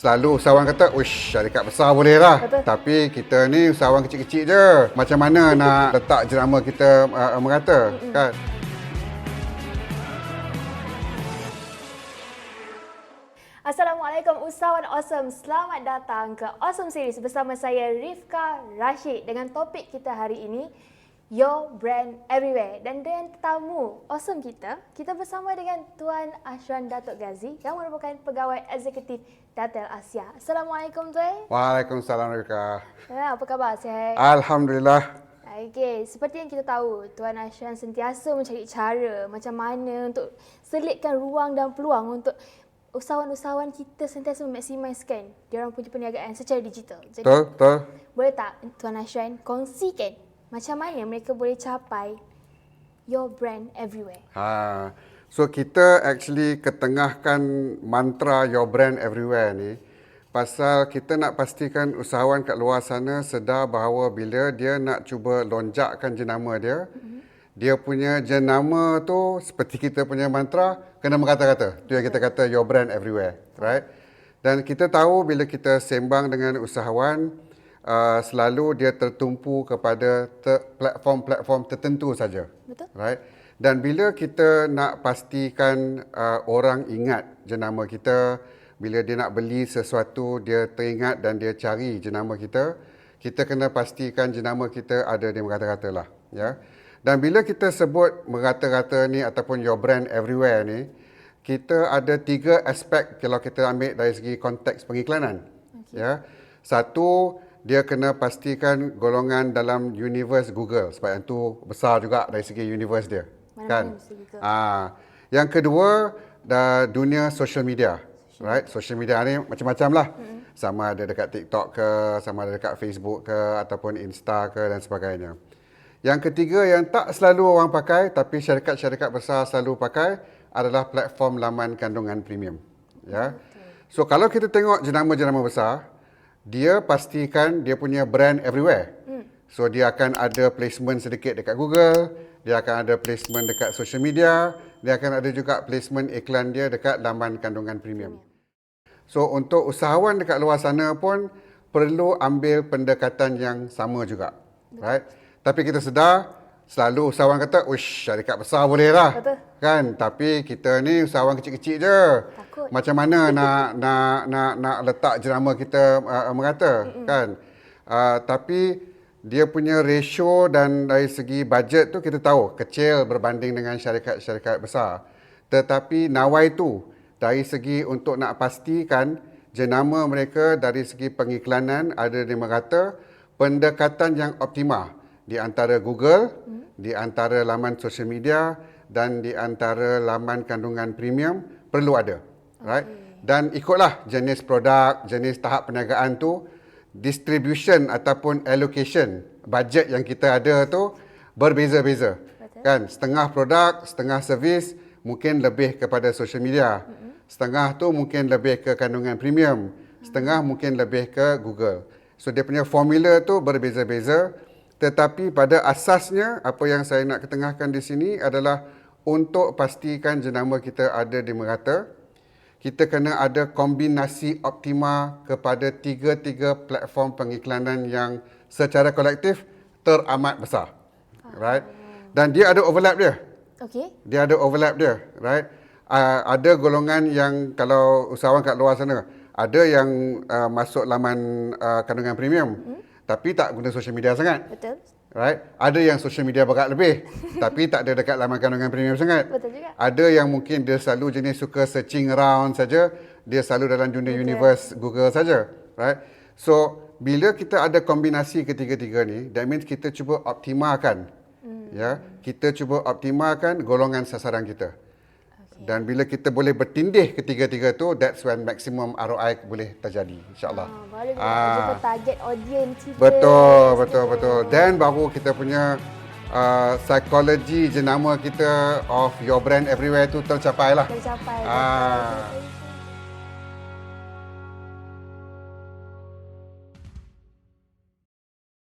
Selalu usahawan kata, uish, syarikat besar boleh lah. Betul. Tapi kita ni usahawan kecil-kecil je. Macam mana nak letak jenama kita merata, kan? Assalamualaikum usahawan awesome. Selamat datang ke Awesome Series bersama saya Rifka Rashid dengan topik kita hari ini Your Brand Everywhere. Dan dengan tetamu awesome kita bersama dengan Tuan Ashran Datuk Ghazi yang merupakan pegawai eksekutif Datel Asia. Assalamualaikum Tuan. Waalaikumsalam, Rika. Apa khabar? Sihat? Alhamdulillah. Okey, seperti yang kita tahu, Tuan Ashran sentiasa mencari cara macam mana untuk selitkan ruang dan peluang untuk usahawan-usahawan kita sentiasa memaksimiskan diorang punya perniagaan secara digital. Jadi, Betul. boleh tak Tuan Ashran kongsikan macam mana mereka boleh capai your brand everywhere? So kita actually ketengahkan mantra Your Brand Everywhere ni pasal kita nak pastikan usahawan kat luar sana sedar bahawa bila dia nak cuba lonjakkan jenama dia, dia punya jenama tu seperti kita punya mantra kena berkata-kata. Tu yang kita kata Your Brand Everywhere, right? Dan kita tahu bila kita sembang dengan usahawan, selalu dia tertumpu kepada platform-platform tertentu saja. Betul. Right? Dan bila kita nak pastikan orang ingat jenama kita, bila dia nak beli sesuatu, dia teringat dan dia cari jenama kita, kita kena pastikan jenama kita ada di merata-rata lah. Ya? Dan bila kita sebut merata-rata ni ataupun Your Brand Everywhere ni, kita ada 3 aspek kalau kita ambil dari segi konteks pengiklanan. Okay. Ya? Satu, dia kena pastikan golongan dalam universe Google sebab yang tu besar juga dari segi universe dia. Kan? Yang kedua, dunia social media. Right? Social media ni macam-macam lah. Sama ada dekat TikTok ke, sama ada dekat Facebook ke, ataupun Insta ke dan sebagainya. Yang ketiga yang tak selalu orang pakai tapi syarikat-syarikat besar selalu pakai adalah platform laman kandungan premium. Ya. So kalau kita tengok jenama-jenama besar, dia pastikan dia punya brand everywhere. So dia akan ada placement sedikit dekat Google, dia akan ada placement dekat social media, dia akan ada juga placement iklan dia dekat laman kandungan premium. So untuk usahawan dekat luar sana pun perlu ambil pendekatan yang sama juga. Right? Tapi kita sedar selalu usahawan kata, uish, syarikat besar boleh lah. Betul. Kan? Tapi kita ni usahawan kecil-kecil je. Takut. Macam mana nak letak jenama kita merata, kan? Tapi dia punya ratio dan dari segi bajet tu kita tahu kecil berbanding dengan syarikat-syarikat besar. Tetapi nawai tu dari segi untuk nak pastikan jenama mereka dari segi pengiklanan ada di merata, pendekatan yang optimal di antara Google, di antara laman social media dan di antara laman kandungan premium perlu ada. Right? Dan ikutlah jenis produk, jenis tahap perniagaan tu, distribution ataupun allocation budget yang kita ada tu berbeza-beza. Kan? Setengah produk, setengah servis mungkin lebih kepada social media. Setengah tu mungkin lebih ke kandungan premium. Setengah mungkin lebih ke Google. So dia punya formula tu berbeza-beza. Tetapi pada asasnya apa yang saya nak ketengahkan di sini adalah untuk pastikan jenama kita ada di merata, kita kena ada kombinasi optima kepada 3 platform pengiklanan yang secara kolektif teramat besar. Right? Dan dia ada overlap dia. Okey. Dia ada overlap dia, right? Ada golongan yang kalau usahawan kat luar sana, ada yang masuk laman kandungan premium, tapi tak guna social media sangat. Betul. Right? Ada yang social media berat lebih, tapi tak ada dekat laman kandungan premium sangat. Betul juga. Ada yang mungkin dia selalu jenis suka searching around saja, dia selalu dalam dunia universe Google saja, right? So, bila kita ada kombinasi ketiga-tiga ni, that means kita cuba optimalkan. Ya, kita cuba optimalkan golongan sasaran kita. Dan bila kita boleh bertindih ketiga-tiga tu, that's when maximum ROI boleh terjadi, insyaAllah. Baru kita jumpa target audience kita. Betul. Dan baru kita punya psikologi jenama kita of Your Brand Everywhere tu tercapai lah. Tercapai.